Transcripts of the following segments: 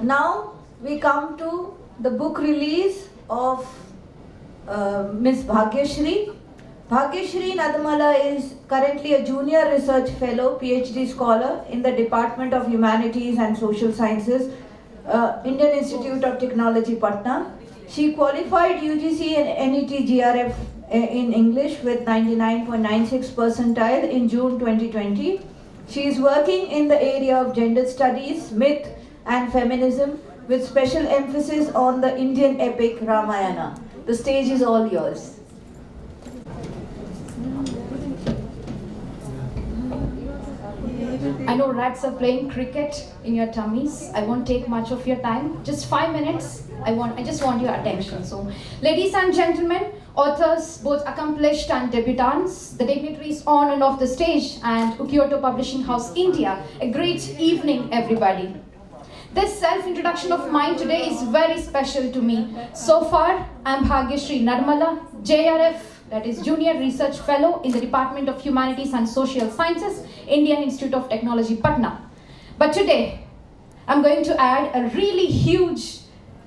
Now we come to the book release of Ms. Bhagya Shree. Bhagya Shree Nadamala is currently a junior research fellow, PhD scholar in the Department of Humanities and Social Sciences, Indian Institute of Technology, Patna. She qualified UGC and NET GRF in English with 99.96 percentile in June 2020. She is working in the area of gender studies, myth, and feminism with special emphasis on the Indian epic Ramayana. The stage is all yours. I know rats are playing cricket in your tummies. I won't take much of your time. Just 5 minutes. I just want your attention. So, ladies and gentlemen, authors, both accomplished and debutants, the dignitaries on and off the stage, and Kyoto Publishing House, India. A great evening, everybody. This self-introduction of mine today is very special to me. So far, I'm Bhagya Shree Nadamala, JRF, that is Junior Research Fellow in the Department of Humanities and Social Sciences, Indian Institute of Technology, Patna. But today, I'm going to add a really huge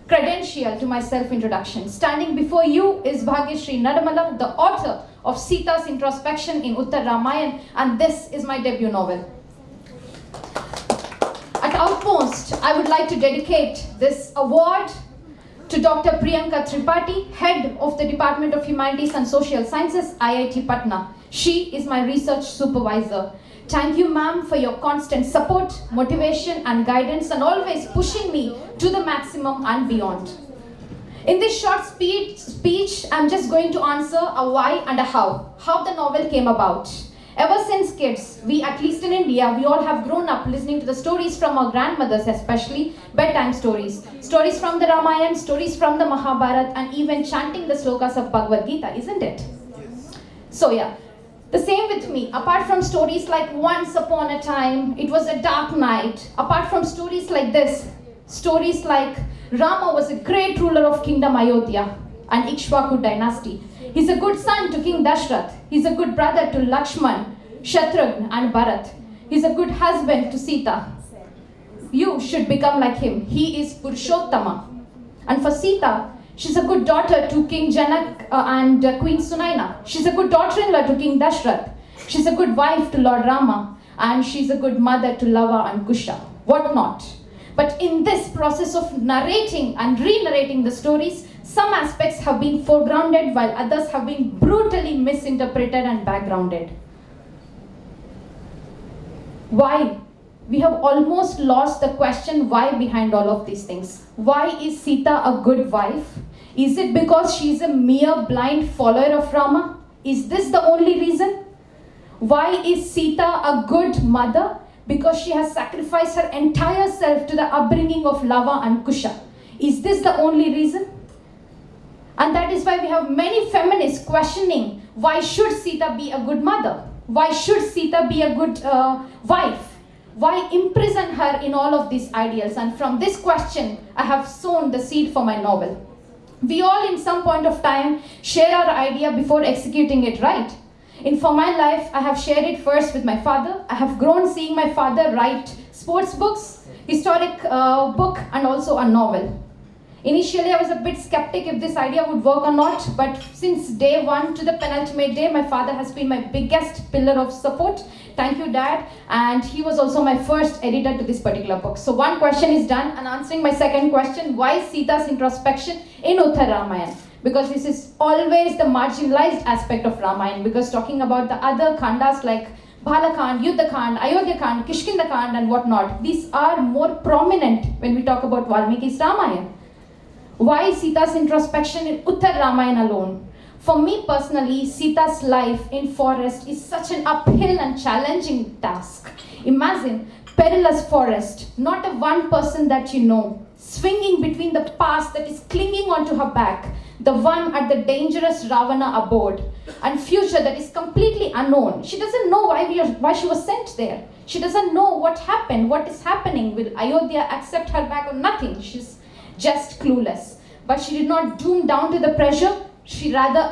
credential to my self-introduction. Standing before you is Bhagya Shree Nadamala, the author of Sita's Instropection in Uttar Ramayana, and this is my debut novel. At outmost, I would like to dedicate this award to Dr. Priyanka Tripathi, Head of the Department of Humanities and Social Sciences, IIT Patna. She is my research supervisor. Thank you, ma'am, for your constant support, motivation, and guidance, and always pushing me to the maximum and beyond. In this short speech, I'm just going to answer a why and a how the novel came about. Ever since kids, we, at least in India, we all have grown up listening to the stories from our grandmothers, especially bedtime stories. Stories from the Ramayana, stories from the Mahabharata, and even chanting the slokas of Bhagavad Gita, isn't it? Yes. So yeah, the same with me. Apart from stories like Once Upon a Time, It Was a Dark Night, apart from stories like this, stories like Rama was a great ruler of kingdom Ayodhya and Ikshvaku dynasty. He's a good son to King Dashrath. He's a good brother to Lakshman, Shatrugna, and Bharat. He's a good husband to Sita. You should become like him. He is Purushottama. And for Sita, she's a good daughter to King Janak and Queen Sunaina. She's a good daughter-in-law to King Dashrath. She's a good wife to Lord Rama. And she's a good mother to Lava and Kusha. What not? But in this process of narrating and re-narrating the stories, some aspects have been foregrounded while others have been brutally misinterpreted and backgrounded. Why? We have almost lost the question why behind all of these things. Why is Sita a good wife? Is it because she is a mere blind follower of Rama? Is this the only reason? Why is Sita a good mother? Because she has sacrificed her entire self to the upbringing of Lava and Kusha. Is this the only reason? And that is why we have many feminists questioning, why should Sita be a good mother? Why should Sita be a good wife? Why imprison her in all of these ideals? And from this question, I have sown the seed for my novel. We all in some point of time share our idea before executing it, right? For my life, I have shared it first with my father. I have grown seeing my father write sports books, historic book, and also a novel. Initially, I was a bit skeptic if this idea would work or not, but since day one to the penultimate day, my father has been my biggest pillar of support. Thank you, Dad. And he was also my first editor to this particular book. So one question is done, and answering my second question, why Sita's introspection in Uttar Ramayana? Because this is always the marginalized aspect of Ramayana, because talking about the other khandas like Balakand, Yuddhakand, Ayodhyakand, Kishkindakand, and whatnot, these are more prominent when we talk about Valmiki's Ramayana. Why Sita's introspection in Uttar Ramayana alone? For me personally, Sita's life in forest is such an uphill and challenging task. Imagine perilous forest, not a one person that you know, swinging between the past that is clinging onto her back, the one at the dangerous Ravana abode, and future that is completely unknown. She doesn't know why she was sent there. She doesn't know what happened, what is happening. Will Ayodhya accept her back or nothing? She's just clueless. But she did not doom down to the pressure. She rather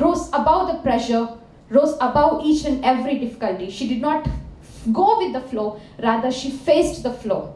rose above the pressure, rose above each and every difficulty. She did not go with the flow, rather she faced the flow.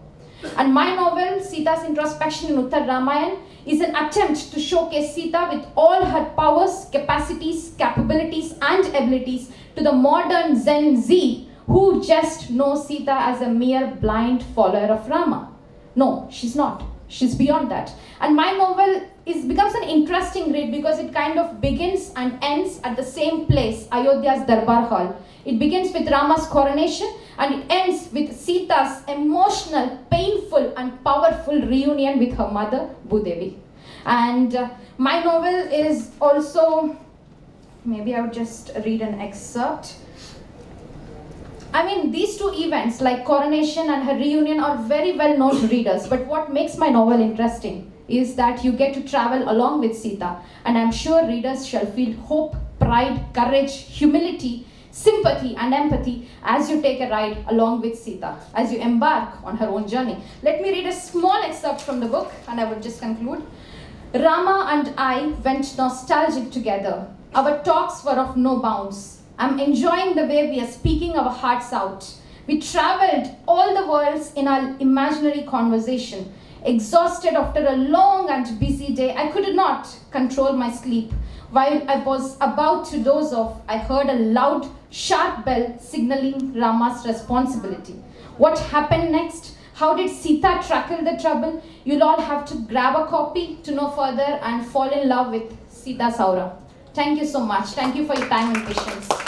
And my novel, Sita's Instropection in Uttar Ramayana, is an attempt to showcase Sita with all her powers, capacities, capabilities, and abilities to the modern Gen Z who just know Sita as a mere blind follower of Rama. No, she's not. She's beyond that. And my novel becomes an interesting read because it kind of begins and ends at the same place, Ayodhya's Darbar Hall. It begins with Rama's coronation and it ends with Sita's emotional, painful and powerful reunion with her mother, Bhudevi. And my novel is also, maybe I would just read an excerpt. I mean, these two events, like coronation and her reunion, are very well known to readers. But what makes my novel interesting is that you get to travel along with Sita. And I'm sure readers shall feel hope, pride, courage, humility, sympathy and empathy as you take a ride along with Sita, as you embark on her own journey. Let me read a small excerpt from the book and I would just conclude. Rama and I went nostalgic together. Our talks were of no bounds. I'm enjoying the way we are speaking our hearts out. We traveled all the worlds in our imaginary conversation. Exhausted after a long and busy day, I could not control my sleep. While I was about to doze off, I heard a loud, sharp bell signaling Rama's responsibility. What happened next? How did Sita tackle the trouble? You'll all have to grab a copy to know further and fall in love with Sita's aura. Thank you so much. Thank you for your time and patience.